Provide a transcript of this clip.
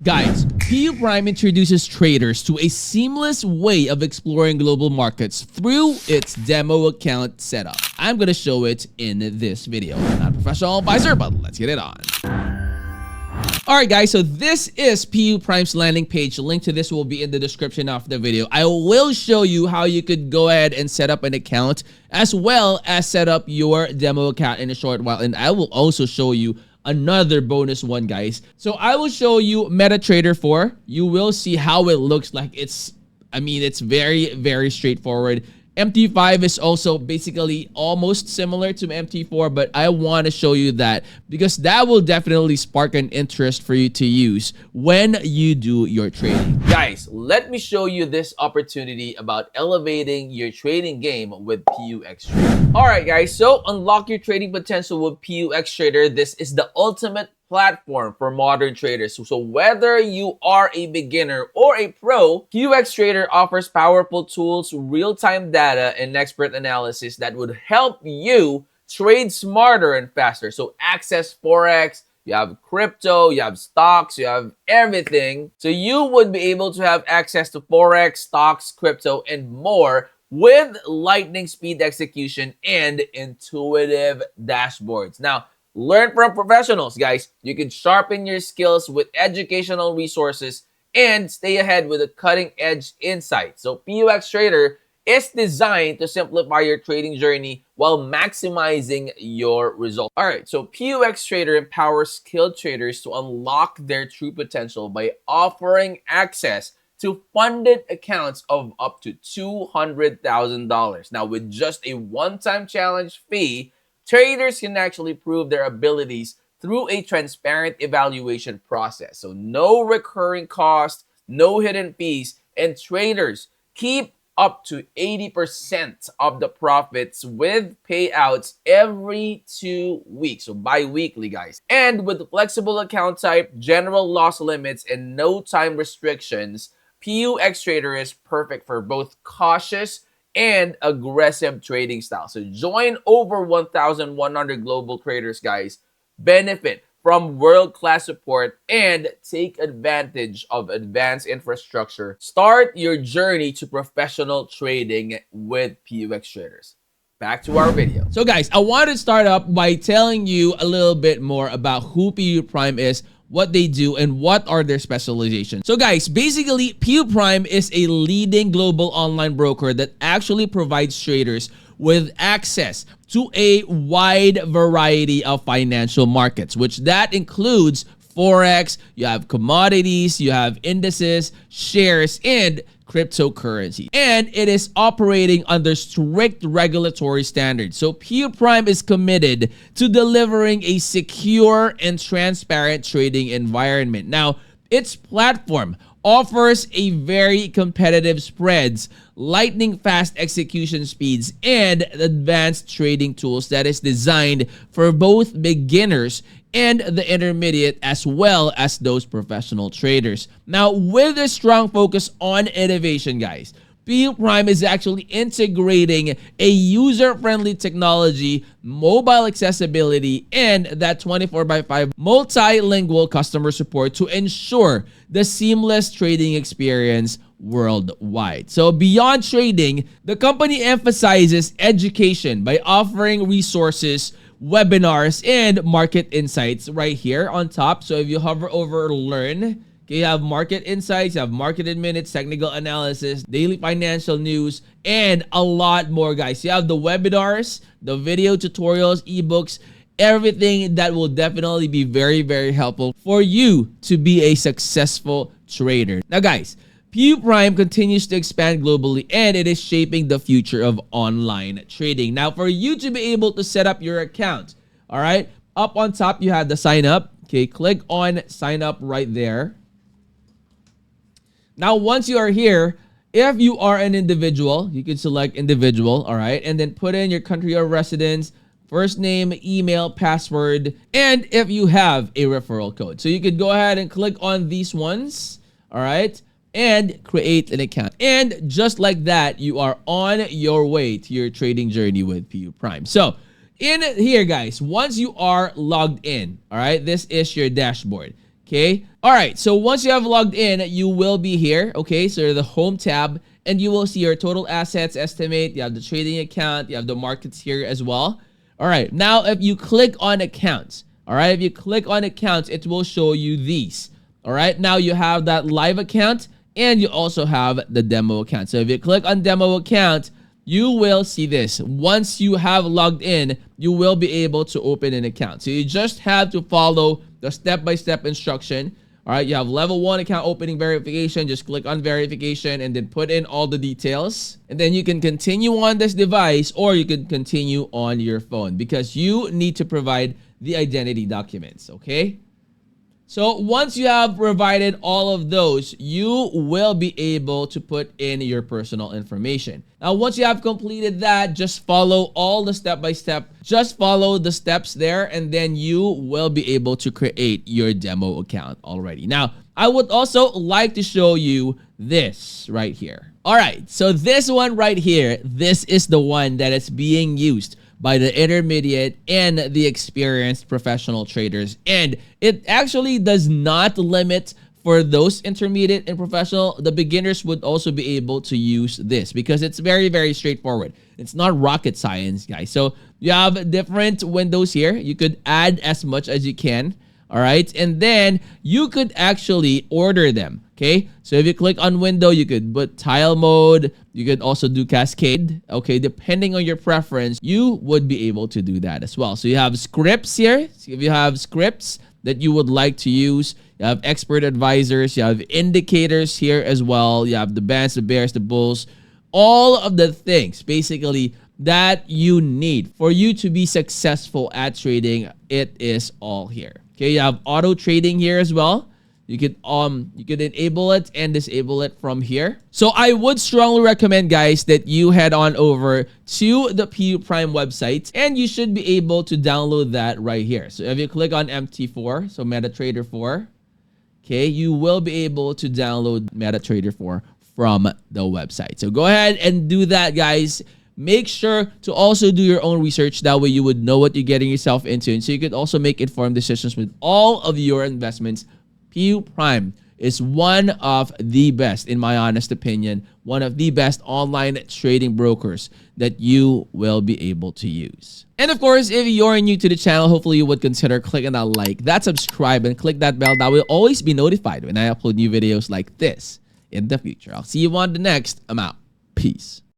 Guys, PU Prime introduces traders to a seamless way of exploring global markets through its demo account setup. I'm going to show it in this video. I'm not a professional advisor, but let's get it on. Alright guys, so this is PU Prime's landing page. Link to this will be in the description of the video. I will show you how you could go ahead and set up an account as well as set up your demo account in a short while. And I will also show you another bonus one, guys. So I will show you MetaTrader 4. You will see how it looks like. It's very, very straightforward. MT5 is also basically almost similar to MT4, but I want to show you that because that will definitely spark an interest for you to use when you do your trading. Guys, let me show you this opportunity about elevating your trading game with PUX Trader. Alright guys, so unlock your trading potential with PUX Trader. This is the ultimate platform for modern traders. So whether you are a beginner or a pro, PUX Trader offers powerful tools, real-time data, and expert analysis that would help you trade smarter and faster. So access Forex, you have crypto, you have stocks, you have everything. So you would be able to have access to Forex, stocks, crypto, and more with lightning speed execution and intuitive dashboards. Now, learn from professionals, guys. You can sharpen your skills with educational resources and stay ahead with a cutting-edge insight. So PUX Trader is designed to simplify your trading journey while maximizing your results. All right, so PUX Trader empowers skilled traders to unlock their true potential by offering access to funded accounts of up to $200,000. Now, with just a one-time challenge fee, traders can actually prove their abilities through a transparent evaluation process. So no recurring costs, no hidden fees, and traders keep up to 80% of the profits with payouts every 2 weeks. So bi-weekly, guys. And with flexible account type, general loss limits, and no time restrictions, PUX Trader is perfect for both cautious and aggressive trading style. So join over 1,100 global traders, guys. Benefit from world-class support and take advantage of advanced infrastructure. Start your journey to professional trading with PUX Traders. Back to our video. So guys, I want to start up by telling you a little bit more about who PU Prime is, what they do, and what are their specializations. So guys, basically, PU Prime is a leading global online broker that actually provides traders with access to a wide variety of financial markets, which that includes Forex, you have commodities, you have indices, shares, and cryptocurrency. And it is operating under strict regulatory standards. So PU Prime is committed to delivering a secure and transparent trading environment. Now, its platform offers a very competitive spreads, lightning fast execution speeds, and advanced trading tools that is designed for both beginners and the intermediate as well as those professional traders. Now, with a strong focus on innovation, guys, PU Prime is actually integrating a user-friendly technology, mobile accessibility, and that 24/5 multilingual customer support to ensure the seamless trading experience worldwide. So beyond trading, the company emphasizes education by offering resources, webinars, and market insights right here on top. So if you hover over learn, okay, you have market insights, you have market minutes, technical analysis, daily financial news, and a lot more, guys. You have the webinars, the video tutorials, ebooks, everything that will definitely be very, very helpful for you to be a successful trader. Now, guys, PU Prime continues to expand globally, and it is shaping the future of online trading. Now, for you to be able to set up your account, all right, up on top, you have the sign up. Okay, click on sign up right there. Now, once you are here, if you are an individual, you can select individual, all right, and then put in your country of residence, first name, email, password, and if you have a referral code. So you could go ahead and click on these ones, all right, and create an account. And just like that, you are on your way to your trading journey with PU Prime. So in here, guys, once you are logged in, all right, this is your dashboard. Okay. All right. So once you have logged in, you will be here. Okay. So the home tab, and you will see your total assets estimate. You have the trading account. You have the markets here as well. All right. Now, if you click on accounts, all right, if you click on accounts, it will show you these. All right. Now you have that live account, and you also have the demo account. So if you click on demo account, you will see this. Once you have logged in, you will be able to open an account. So you just have to follow the step-by-step instruction. All right, you have level 1 account opening verification. Just click on verification and then put in all the details. And then you can continue on this device, or you can continue on your phone, because you need to provide the identity documents, okay? So once you have provided all of those, you will be able to put in your personal information. Now, once you have completed that, just follow all the step-by-step. Just follow the steps there, and then you will be able to create your demo account already. Now, I would also like to show you this right here. All right, so this one right here, this is the one that is being used by the intermediate and the experienced professional traders. And it actually does not limit for those intermediate and professional. The beginners would also be able to use this because it's very, very straightforward. It's not rocket science, guys. So you have different windows here. You could add as much as you can. All right. And then you could actually order them. Okay. So if you click on window, you could put tile mode. You could also do cascade. Okay. Depending on your preference, you would be able to do that as well. So you have scripts here. So if you have scripts that you would like to use, you have expert advisors, you have indicators here as well. You have the bands, the bears, the bulls, all of the things basically that you need for you to be successful at trading. It is all here. Okay, you have auto trading here as well. You could enable it and disable it from here. So I would strongly recommend, guys, that you head on over to the PU Prime website, and you should be able to download that right here. So if you click on MT4, so MetaTrader 4, okay, you will be able to download MetaTrader 4 from the website. So go ahead and do that, guys. Make sure to also do your own research. That way you would know what you're getting yourself into. And so you could also make informed decisions with all of your investments. PU Prime is one of the best, in my honest opinion, one of the best online trading brokers that you will be able to use. And of course, if you're new to the channel, hopefully you would consider clicking that like, that subscribe, and click that bell. That will always be notified when I upload new videos like this in the future. I'll see you on the next. I'm out. Peace.